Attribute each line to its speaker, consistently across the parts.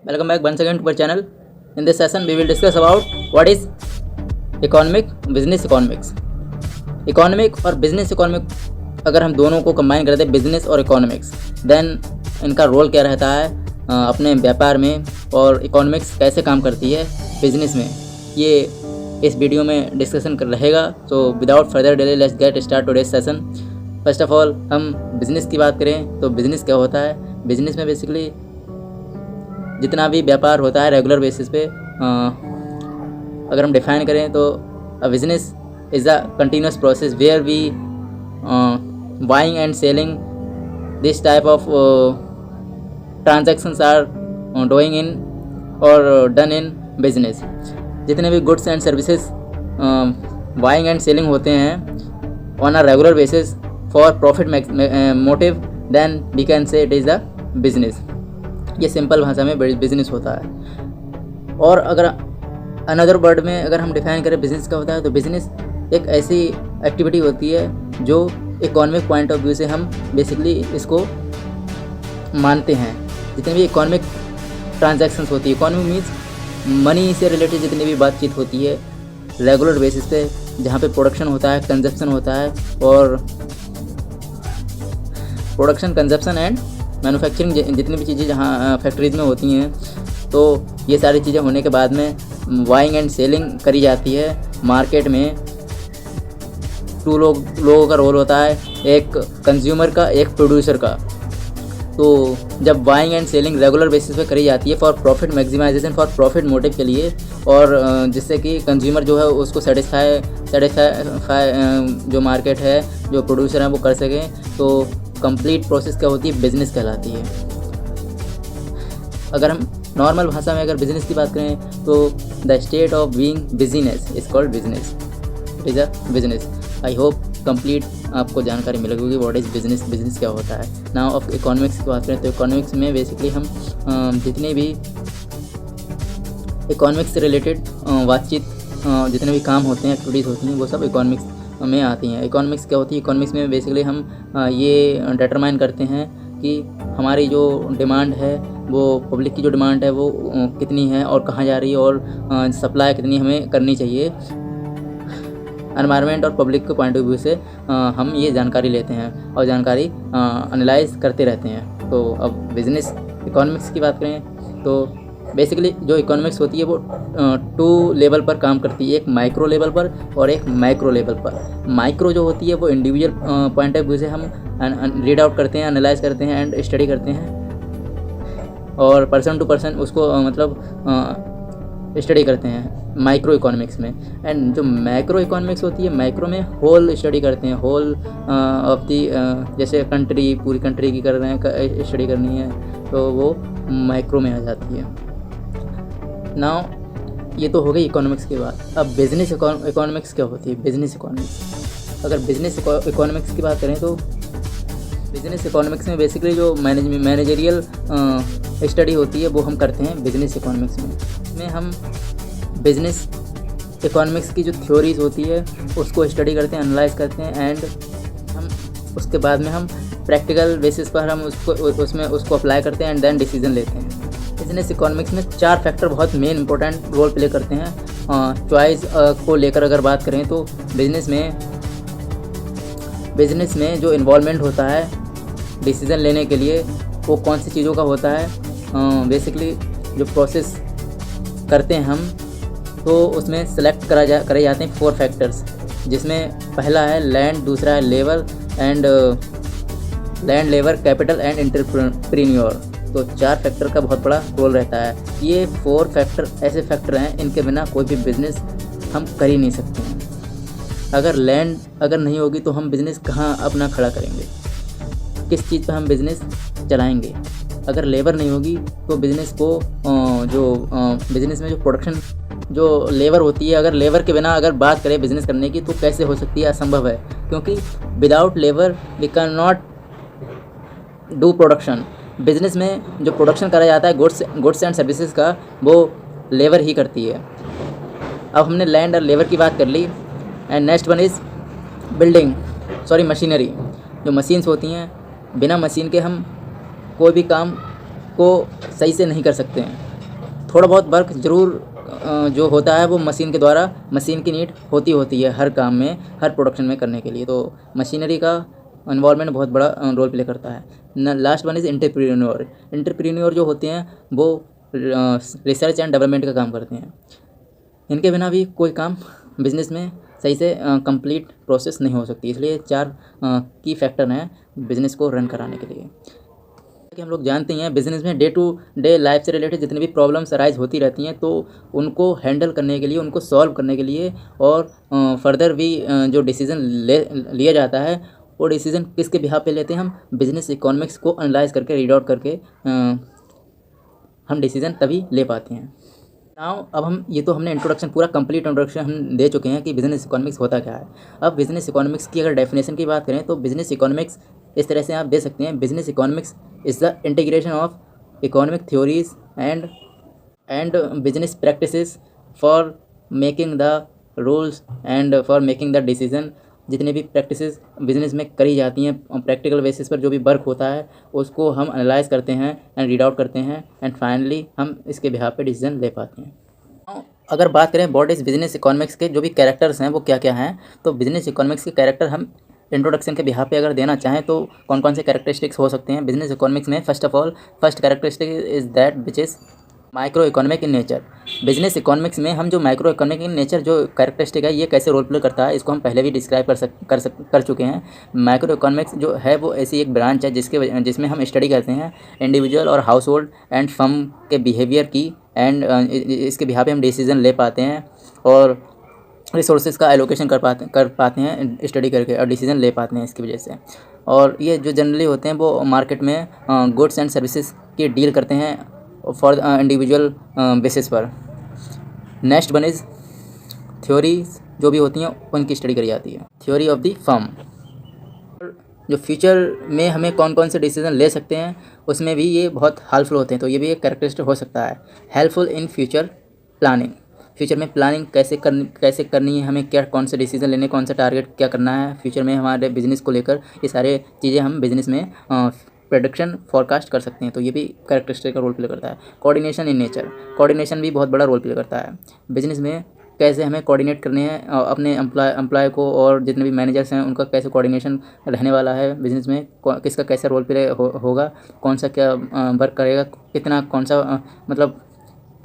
Speaker 1: Welcome back once again to our channel. In this session, we will discuss about what is business economics. Economic और business economic अगर हम दोनों को combine करते हैं, business और इकोनॉमिक्स, देन इनका रोल क्या रहता है अपने व्यापार में, और इकोनॉमिक्स कैसे काम करती है बिजनेस में, ये इस वीडियो में डिस्कशन कर रहेगा. तो without further delay let's get start today's session. First of all हम बिज़नेस की बात करें तो बिज़नेस क्या होता है. बिज़नेस में बेसिकली जितना भी व्यापार होता है रेगुलर बेसिस पे अगर हम डिफाइन करें तो a business is a continuous process where we buying and selling this type of transactions are doing in और डन इन बिजनेस. जितने भी goods and services buying and selling होते हैं on a regular basis for profit motive, then we can say it is a business. ये simple भाषा में business होता है. और अगर अनदर वर्ड में अगर हम डिफाइन करें बिजनेस क्या होता है, तो बिजनेस एक ऐसी एक्टिविटी होती है जो इकोनॉमिक पॉइंट ऑफ व्यू से हम बेसिकली इसको मानते हैं. जितने भी इकोनॉमिक ट्रांजैक्शंस होती है, इकोनॉमी मीन्स मनी से रिलेटेड जितनी भी बातचीत होती है रेगुलर बेसिस पे, जहाँ पे प्रोडक्शन होता है, कंजप्शन होता है, और प्रोडक्शन, कंजप्शन एंड मैन्युफैक्चरिंग जितनी भी चीज़ें जहाँ फैक्ट्रीज में होती हैं, तो ये सारी चीज़ें होने के बाद में बाइंग एंड सेलिंग करी जाती है मार्केट में. टू लोगों का रोल होता है, एक कंज्यूमर का, एक प्रोड्यूसर का. तो जब buying and selling regular basis पे करी जाती है for profit maximisation, for profit motive के लिए, और जिससे कि कंज्यूमर जो है उसको सेटिस्फाई जो मार्केट है, जो प्रोड्यूसर है वो कर सकें, तो कंप्लीट प्रोसेस क्या होती है, बिजनेस कहलाती है. अगर हम नॉर्मल भाषा में अगर बिजनेस की बात करें तो the state of being business is called business. It is a business. I hope complete आपको जानकारी मिल गई व्हाट इज़ बिजनेस, बिजनेस क्या होता है. नाउ ऑफ इकोनॉमिक्स की बात करें तो इकोनॉमिक्स में बेसिकली हम जितने भी इकोनॉमिक्स से रिलेटेड बातचीत, जितने भी काम होते हैं, एक्टिविटीज़ होती हैं, वो सब इकोनॉमिक्स में आती हैं. इकोनॉमिक्स क्या होती है, इकोनॉमिक्स में बेसिकली हम ये डिटरमाइन करते हैं कि हमारी जो डिमांड है, वो पब्लिक की जो डिमांड है वो कितनी है और कहाँ जा रही है, और सप्लाई कितनी हमें करनी चाहिए. एनवायरनमेंट और पब्लिक के पॉइंट ऑफ व्यू से हम ये जानकारी लेते हैं और जानकारी एनालाइज करते रहते हैं. तो अब बिज़नेस इकोनॉमिक्स की बात करें तो बेसिकली जो इकोनॉमिक्स होती है वो टू लेवल पर काम करती है, एक माइक्रो लेवल पर और एक मैक्रो लेवल पर. माइक्रो जो होती है वो इंडिविजुअल पॉइंट ऑफ व्यू से हम रीड आउट करते हैं, एनालाइज करते हैं एंड स्टडी करते हैं, और पर्सन टू पर्सन उसको स्टडी करते हैं माइक्रो इकोनॉमिक्स में. एंड जो मैक्रो इकोनॉमिक्स होती है, मैक्रो में होल स्टडी करते हैं, होल ऑफ दी, जैसे कंट्री, पूरी कंट्री की कर रहे हैं, स्टडी करनी है, तो वो मैक्रो में आ जाती है. नाउ ये तो हो गई इकोनॉमिक्स की बात. अब बिजनेस इकोनॉमिक्स क्या होती है. बिजनेस इकोनॉमिक्स, अगर बिजनेस इकोनॉमिक्स की बात करें तो बिजनेस इकोनॉमिक्स में बेसिकली जो मैनेजरियल स्टडी होती है वो हम करते हैं बिजनेस इकोनॉमिक्स में. इसमें हम बिजनेस इकोनॉमिक्स की जो थ्योरीज होती है उसको स्टडी करते हैं, एनालाइज करते हैं, एंड हम उसके बाद में हम प्रैक्टिकल बेसिस पर हम उसको अप्लाई करते हैं एंड देन डिसीजन लेते हैं. बिजनेस इकोनॉमिक्स में 4 फैक्टर बहुत मेन इंपॉर्टेंट रोल प्ले करते हैं. चॉइस को लेकर अगर बात करें तो बिजनेस में जो इन्वॉल्वमेंट होता है डिसीज़न लेने के लिए वो कौन सी चीज़ों का होता है. बेसिकली जो प्रोसेस करते हैं हम, तो उसमें सेलेक्ट करे जाते हैं 4 फैक्टर्स, जिसमें पहला है लैंड, दूसरा है labour and land, labour, capital and entrepreneur. तो 4 फैक्टर का बहुत बड़ा रोल रहता है. ये 4 फैक्टर ऐसे फैक्टर हैं इनके बिना कोई भी बिज़नेस हम कर ही नहीं सकते हैं. अगर लैंड अगर नहीं होगी तो हम बिज़नेस कहाँ अपना खड़ा करेंगे, किस चीज़ पर हम बिज़नेस चलाएंगे. अगर लेबर नहीं होगी तो बिज़नेस को बिज़नेस में जो प्रोडक्शन, जो लेबर होती है, अगर लेबर के बिना अगर बात करें बिज़नेस करने की तो कैसे हो सकती है, असंभव है. क्योंकि without labour we can not do production. Business में जो प्रोडक्शन करा जाता है गुड्स एंड सर्विसेज का, वो लेबर ही करती है. अब हमने लैंड और लेबर की बात कर ली, and next one is machinery. जो मशीन्स होती हैं, बिना मशीन के हम कोई भी काम को सही से नहीं कर सकते हैं. थोड़ा बहुत वर्क ज़रूर जो होता है वो मशीन के द्वारा, मशीन की नीड होती है हर काम में, हर प्रोडक्शन में करने के लिए। तो मशीनरी का इन्वॉल्वमेंट बहुत बड़ा रोल प्ले करता है। Last one is entrepreneur. Entrepreneur जो होते हैं वो रिसर्च एंड डेवलपमेंट का काम करते हैं। इनके बिना भी कोई काम बिजनेस में सही से कंप्लीट प्रोसेस नहीं हो सकती। इसलिए 4 की फैक्टर हैं बिज़नेस को रन कराने के लिए। कि हम लोग जानते हैं बिज़नेस में डे टू डे लाइफ से रिलेटेड जितनी भी प्रॉब्लम्स अराइज होती रहती हैं, तो उनको हैंडल करने के लिए, उनको सॉल्व करने के लिए और फर्दर भी जो डिसीज़न लिया जाता है, वो डिसीज़न किसके बिहाफ पे लेते हैं हम? बिज़नेस इकोनॉमिक्स को एनालाइज करके, रीड आउट करके हम डिसीज़न तभी ले पाते हैं। नाउ अब हम ये तो हमने इंट्रोडक्शन, पूरा कंप्लीट इंट्रोडक्शन हम दे चुके हैं कि बिज़नेस इकोनॉमिक्स होता क्या है। अब बिज़नेस इकोनॉमिक्स की अगर डेफिनेशन की बात करें तो बिज़नेस इकोनॉमिक्स इस तरह से आप दे सकते हैं: business economics is the integration of economic theories and business practices for making the rules and for making the decision. जितनी भी प्रैक्टिसेस बिजनेस में करी जाती हैं प्रैक्टिकल बेसिस पर, जो भी वर्क होता है उसको हम एनालाइज करते हैं एंड रीड आउट करते हैं एंड फाइनली हम इसके बिहाफ पे डिसीजन ले पाते हैं। अगर बात करें व्हाट इज़ बिजनेस इकोनॉमिक्स के जो भी कैरेक्टर्स हैं वो क्या क्या हैं, तो बिजनेस इकोनॉमिक्स के कैरेक्टर हम इंट्रोडक्शन के बिहाफ पे अगर देना चाहें तो कौन कौन से कैरेक्टरिस्टिक्स हो सकते हैं बिजनेस इकोनॉमिक्स में? First of all, first characteristic is that which is micro economic in nature. Business economics में हम जो माइक्रो इकोनॉमिक इन नेचर जो कैरेक्टरिस्टिक है, ये कैसे रोल प्ले करता है, इसको हम पहले भी डिस्क्राइब कर चुके हैं। माइक्रो इकोनॉमिक्स जो है वो ऐसी एक ब्रांच है जिसमें हम स्टडी करते हैं इंडिविजुअल और हाउस होल्ड एंड फर्म के बिहेवियर की, एंड इसके बिहाफ पे हम डिसीजन ले पाते हैं और रिसोर्सेज का एलोकेशन कर पाते हैं स्टडी करके, और डिसीजन ले पाते हैं इसकी वजह से। और ये जो जनरली होते हैं वो मार्केट में गुड्स एंड सर्विसेज की डील करते हैं फॉर इंडिविजुअल बेसिस पर। नेक्स्ट वन इज़ थ्योरीज जो भी होती हैं उनकी स्टडी करी जाती है, थ्योरी ऑफ द फर्म। जो फ्यूचर में हमें कौन कौन से डिसीजन ले सकते हैं उसमें भी ये बहुत हेल्पफुल होते हैं, तो ये भी एक कैरेक्टरिस्टिक हो सकता है। Helpful in future planning, future में प्लानिंग कैसे करनी है, हमें क्या कौन से डिसीजन लेने, कौन सा टारगेट क्या करना है फ्यूचर में हमारे बिज़नेस को लेकर, ये सारे चीज़ें हम बिज़नेस में प्रेडिक्शन फॉरकास्ट कर सकते हैं, तो ये भी कैरेक्टरिस्टिक का रोल प्ले करता है। कोऑर्डिनेशन इन नेचर, कोऑर्डिनेशन भी बहुत बड़ा रोल प्ले करता है बिज़नेस में। कैसे हमें कोऑर्डिनेट करने हैं अपने एम्प्लॉय को, और जितने भी मैनेजर्स हैं उनका कैसे कोऑर्डिनेशन रहने वाला है बिज़नेस में, किसका कैसा रोल प्ले होगा, कौन सा क्या वर्क करेगा, कितना कौन सा मतलब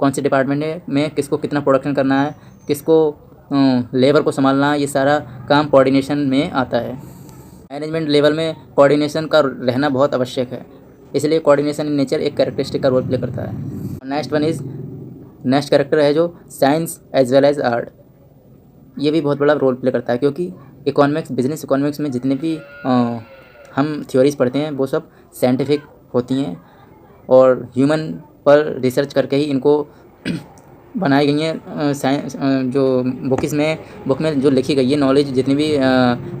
Speaker 1: कौन से डिपार्टमेंट में किसको कितना प्रोडक्शन करना है, किसको लेबर को संभालना है, ये सारा काम कोऑर्डिनेशन में आता है। मैनेजमेंट लेवल में कोऑर्डिनेशन का रहना बहुत आवश्यक है, इसलिए कोऑर्डिनेशन इन नेचर एक कैरेक्टरिस्टिक का रोल प्ले करता है। नेक्स्ट कैरेक्टर है जो science as well as art, ये भी बहुत बड़ा रोल प्ले करता है, क्योंकि बिजनेस इकोनॉमिक्स में जितने भी हम थ्योरीज पढ़ते हैं वो सब साइंटिफिक होती हैं और ह्यूमन पर रिसर्च करके ही इनको बनाई गई हैं। जो बुक में जो लिखी गई है नॉलेज, जितनी भी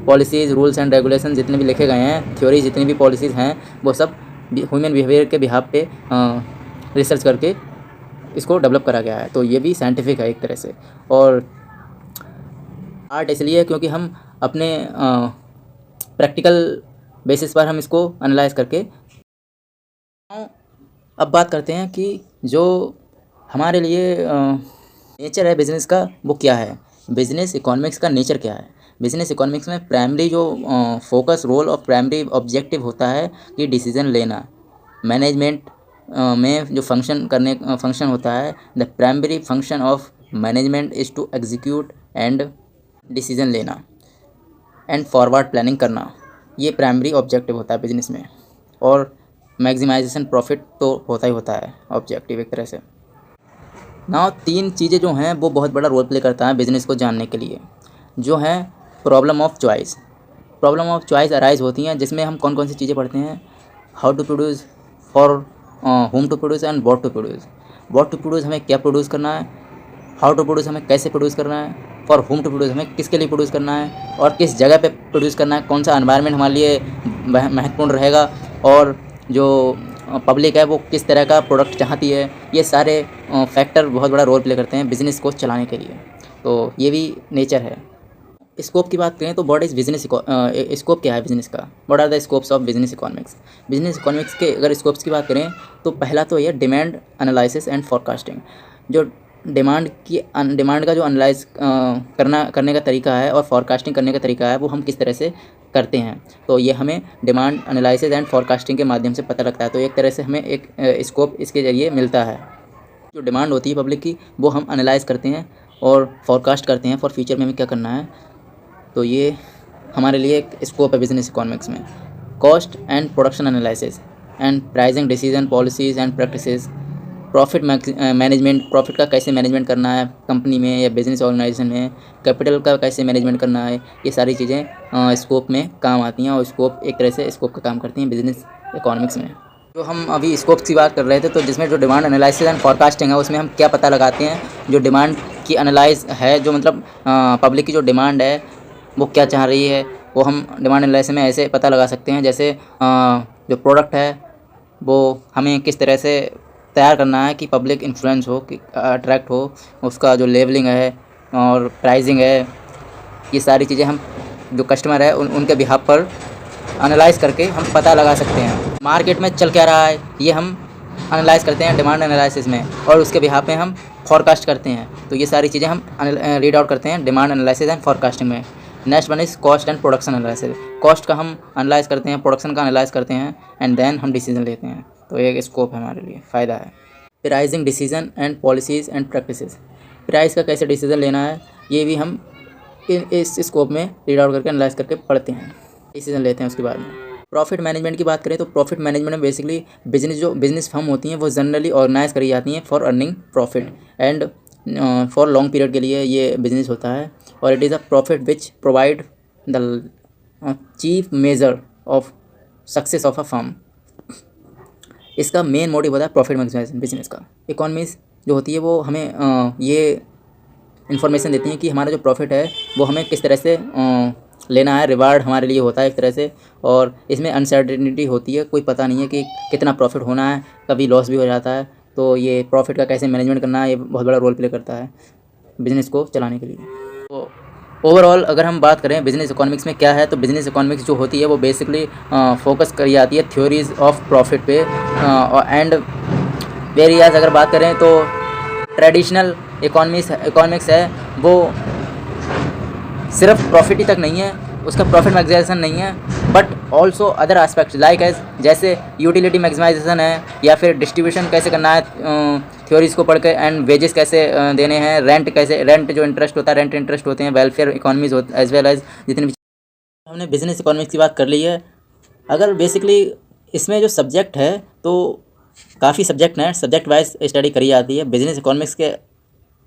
Speaker 1: पॉलिसीज़, रूल्स एंड रेगुलेशन जितने भी लिखे गए हैं, थ्योरी जितनी भी पॉलिसीज़ हैं, वो सब ह्यूमन बिहेवियर के बिहाफ पे रिसर्च करके इसको डेवलप करा गया है, तो ये भी साइंटिफिक है एक तरह से। और आर्ट इसलिए क्योंकि हम अपने प्रैक्टिकल बेसिस पर हम इसको एनालाइज करके। अब बात करते हैं कि जो हमारे लिए नेचर है बिज़नेस का वो क्या है, बिज़नेस इकोनॉमिक्स का नेचर क्या है। बिज़नेस इकोनॉमिक्स में प्राइमरी जो फोकस, रोल और प्राइमरी ऑब्जेक्टिव होता है कि डिसीज़न लेना। मैनेजमेंट में जो फंक्शन होता है, the primary function of management is to execute and decision लेना एंड फॉरवर्ड प्लानिंग करना, ये प्राइमरी ऑब्जेक्टिव होता है बिज़नेस में। और मैक्सिमाइजेशन प्रॉफिट तो होता ही होता है ऑब्जेक्टिव एक तरह से। नाउ 3 चीज़ें जो हैं वो बहुत बड़ा रोल प्ले करता है बिज़नेस को जानने के लिए, जो है problem of choice. Problem of choice arise होती हैं जिसमें हम कौन कौन सी चीज़ें पढ़ते हैं? How to produce, for whom to produce and what to produce. What to produce हमें क्या प्रोड्यूस करना है, हाउ टू प्रोड्यूस हमें कैसे प्रोड्यूस करना है, फॉर होम टू प्रोड्यूस हमें किसके लिए प्रोड्यूस करना है और किस जगह पे प्रोड्यूस करना है, कौन सा एनवायरनमेंट हमारे लिए महत्वपूर्ण रहेगा, और जो पब्लिक है वो किस तरह का प्रोडक्ट चाहती है। ये सारे फैक्टर बहुत बड़ा रोल प्ले करते हैं बिज़नेस को चलाने के लिए, तो ये भी नेचर है। स्कोप की बात करें तो व्हाट इज़ बिजनेस, स्कोप क्या है बिजनेस का, what are the scopes of business economics. Business economics के अगर स्कोप्स की बात करें तो पहला तो ये डिमांड एनालिसिस एंड फोरकास्टिंग। जो डिमांड का जो एनालाइज करने का तरीका है और फोरकास्टिंग करने का तरीका है वो हम किस तरह से करते हैं, तो ये हमें डिमांड एनालिसिस एंड फोरकास्टिंग के माध्यम से पता लगता है। तो एक तरह से हमें एक स्कोप इसके ज़रिए मिलता है। जो डिमांड होती है पब्लिक की वो हम एनालाइज करते हैं और फोरकास्ट करते हैं फॉर फ्यूचर में हमें क्या करना है। तो ये हमारे लिए एक स्कोप है बिजनेस इकोनॉमिक्स में। Cost and production analysis and pricing decision policies and practices, profit management, profit का कैसे मैनेजमेंट करना है कंपनी में या बिजनेस ऑर्गेनाइजेशन में, कैपिटल का कैसे मैनेजमेंट करना है, ये सारी चीज़ें स्कोप में काम आती हैं और स्कोप एक तरह से स्कोप का काम करती हैं बिजनेस इकोनॉमिक्स में। जो हम अभी स्कोप की बात कर रहे थे तो जिसमें जो डिमांड एनालिसिस एंड फोरकास्टिंग है उसमें हम क्या पता लगाते हैं, जो डिमांड की एनालाइज है, जो मतलब पब्लिक की जो डिमांड है वो क्या चाह रही है, वो हम डिमांड एनालिसिस में ऐसे पता लगा सकते हैं। जैसे जो प्रोडक्ट है वो हमें किस तरह से तैयार करना है कि पब्लिक इन्फ्लुएंस हो, कि अट्रैक्ट हो, उसका जो लेबलिंग है और प्राइसिंग है, ये सारी चीज़ें हम जो कस्टमर है उनके बिहाफ पर एनालाइज करके हम पता लगा सकते हैं। मार्केट में चल क्या रहा है ये हम एनालाइज करते हैं डिमांड एनालिसिस में और उसके बिहाफ पे हम फोरकास्ट करते हैं। तो ये सारी चीज़ें हम रीड आउट करते हैं डिमांड एनालिसिस एंड फोरकास्टिंग में। Next one is cost and production analysis. Cost का हम एनालाइज करते हैं, प्रोडक्शन का एनालाइज करते हैं एंड देन हम डिसीजन लेते हैं। तो एक स्कोप है हमारे लिए, फ़ायदा है। Pricing decision and policies and practices, price का कैसे डिसीजन लेना है ये भी हम इस स्कोप में रीड आउट करके एनालाइज करके पढ़ते हैं, डिसीजन लेते हैं उसके बाद में। प्रॉफिट मैनेजमेंट की बात करें तो प्रॉफिट मैनेजमेंट में बेसिकली बिजनेस फर्म होती हैं वो जनरली ऑर्गेनाइज करी जाती हैं for earning profit and for long period के लिए ये बिजनेस होता है। और it is a profit which provide the chief measure of success of a firm. इसका मेन मोटिव होता है प्रॉफिट मैक्सिमाइजेशन बिजनेस का। इकोनॉमीज जो होती है वो हमें ये इन्फॉर्मेशन देती हैं कि हमारा जो प्रॉफिट है वो हमें किस तरह से लेना है, रिवार्ड हमारे लिए होता है एक तरह से। और इसमें अनसर्टेनिटी होती है, कोई पता नहीं है कि कितना प्रॉफिट होना है, कभी लॉस भी हो जाता है। तो ये प्रॉफिट का कैसे मैनेजमेंट करना है ये बहुत बड़ा रोल प्ले करता है बिज़नेस को चलाने के लिए। तो ओवरऑल अगर हम बात करें बिजनेस इकोनॉमिक्स में क्या है, तो बिजनेस इकोनॉमिक्स जो होती है वो बेसिकली फोकस करी जाती है थ्योरीज ऑफ प्रॉफिट पे एंड वेरियाज। अगर बात करें तो ट्रेडिशनल इकोनॉमिक्स है वो सिर्फ प्रॉफिट ही तक नहीं है, उसका प्रॉफिट मैक्सिमाइजेशन नहीं है, but also other aspects like as जैसे यूटिलिटी मैक्सिमाइजेशन है या फिर डिस्ट्रीब्यूशन कैसे करना है थ्योरीज को पढ़ के, एंड वेजेस कैसे देने हैं, रेंट जो इंटरेस्ट होता है, रेंट इंटरेस्ट होते हैं, welfare economies as well as जितनी भी। हमने बिजनेस इकोनॉमिक्स की बात कर ली है। अगर बेसिकली इसमें जो सब्जेक्ट है तो काफ़ी सब्जेक्ट हैं, सब्जेक्ट वाइज स्टडी करी जाती है। बिजनेस इकोनॉमिक्स के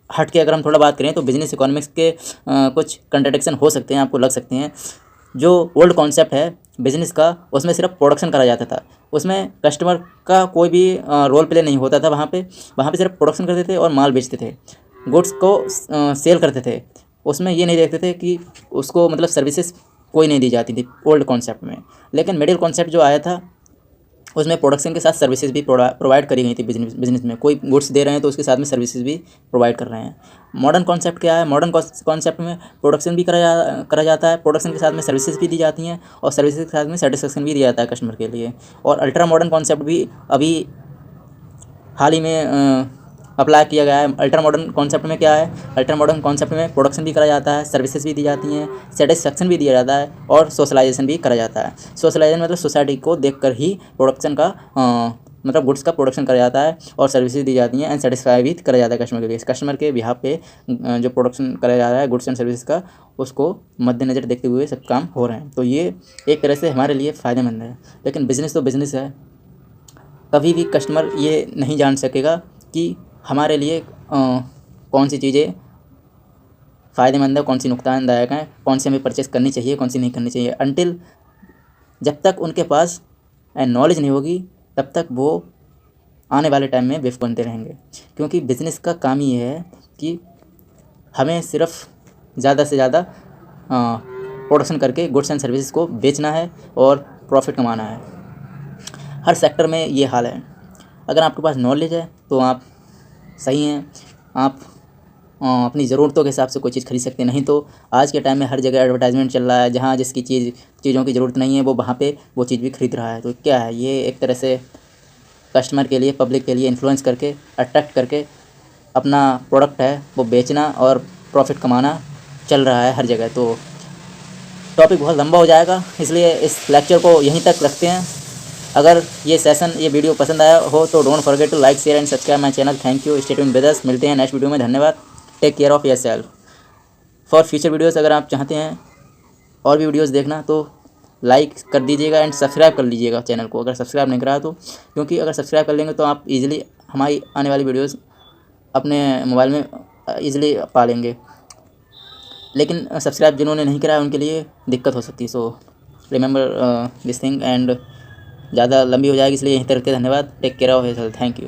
Speaker 1: हट के अगर हम थोड़ा बात करें तो बिजनेस इकोनॉमिक्स के कुछ कंट्रडिक्शन हो सकते हैं, आपको लग सकते हैं। जो ओल्ड कॉन्सेप्ट है बिजनेस का उसमें सिर्फ प्रोडक्शन करा जाता था, उसमें कस्टमर का कोई भी रोल प्ले नहीं होता था। वहाँ पे सिर्फ प्रोडक्शन करते थे और माल बेचते थे, गुड्स को सेल करते थे। उसमें ये नहीं देखते थे कि उसको मतलब सर्विसेज कोई नहीं दी जाती थी ओल्ड कॉन्सेप्ट में। लेकिन मिडिल कॉन्सेप्ट जो आया था उसमें प्रोडक्शन के साथ सर्विसेज भी प्रोवाइड करी गई थी। बिजनेस में कोई गुड्स दे रहे हैं तो उसके साथ में सर्विसेज भी प्रोवाइड कर रहे हैं। मॉडर्न कॉन्सेप्ट क्या है, मॉडर्न कॉन्सेप्ट में प्रोडक्शन भी करा जाता है, प्रोडक्शन के साथ में सर्विसेज भी दी जाती हैं और सर्विसेज के साथ में सेटिस्फेक्शन भी दिया जाता है कस्टमर के लिए। और अल्ट्रा मॉडर्न कॉन्सेप्ट भी अभी हाल ही में अप्लाई किया गया है। अल्ट्रा मॉडर्न कॉन्सेप्ट में क्या है, अल्ट्रा मॉडर्न कॉन्सेप्ट में प्रोडक्शन भी करा जाता है, सर्विसेज भी दी जाती हैं, सेटिस्फेक्शन भी दिया जाता है और सोशलाइजेशन भी करा जाता है। सोशलाइजेशन मतलब सोसाइटी को देखकर ही प्रोडक्शन का मतलब गुड्स का प्रोडक्शन करा जाता है और सर्विसेज दी जाती हैं एंड सेटिस्फाई भी करा जाता है कस्टमर के लिए। कस्टमर के बिहाफ पे जो प्रोडक्शन करा जा रहा है गुड्स एंड सर्विसेज का, उसको मद्देनज़र देखते हुए सब काम हो रहे हैं। तो ये एक तरह से हमारे लिए फ़ायदेमंद है। लेकिन बिज़नेस तो बिज़नेस है, कभी भी कस्टमर ये नहीं जान सकेगा कि हमारे लिए कौन सी चीज़ें फ़ायदेमंद है, कौन सी नुकसानदायक है, कौन सी हमें परचेस करनी चाहिए, कौन सी नहीं करनी चाहिए। अनटिल जब तक उनके पास नॉलेज नहीं होगी तब तक वो आने वाले टाइम में बेवकूफ़ बनते रहेंगे। क्योंकि बिज़नेस का काम ही है कि हमें सिर्फ ज़्यादा से ज़्यादा प्रोडक्शन करके गुड्स एंड सर्विसेज को बेचना है और प्रॉफिट कमाना है। हर सेक्टर में ये हाल है। अगर आपके पास नॉलेज है तो आप सही हैं, आप अपनी ज़रूरतों के हिसाब से कोई चीज़ खरीद सकते हैं। नहीं तो आज के टाइम में हर जगह एडवर्टाइजमेंट चल रहा है, जहाँ जिसकी चीज़ों की ज़रूरत नहीं है वो वहाँ पे वो चीज़ भी खरीद रहा है। तो क्या है, ये एक तरह से कस्टमर के लिए, पब्लिक के लिए इन्फ्लुएंस करके, अट्रैक्ट करके अपना प्रोडक्ट है वो बेचना और प्रॉफिट कमाना चल रहा है हर जगह। तो टॉपिक बहुत लंबा हो जाएगा, इसलिए इस लेक्चर को यहीं तक रखते हैं। अगर ये वीडियो पसंद आया हो तो don't forget to like, share and subscribe my channel. Thank you, stay tuned with us. मिलते हैं नेक्स्ट वीडियो में। धन्यवाद। Take care of yourself. For future videos अगर आप चाहते हैं और भी वीडियोस देखना तो लाइक कर दीजिएगा एंड सब्सक्राइब कर लीजिएगा चैनल को, अगर सब्सक्राइब नहीं करा तो, क्योंकि अगर सब्सक्राइब कर लेंगे तो आप इजीली हमारी आने वाली वीडियोस अपने मोबाइल में इजीली पा लेंगे। लेकिन सब्सक्राइब जिन्होंने नहीं करा है उनके लिए दिक्कत हो सकती है। So remember this thing. And ज़्यादा लंबी हो जाएगी इसलिए यहीं तक रखते। धन्यवाद। Take care of yourself. Thank you.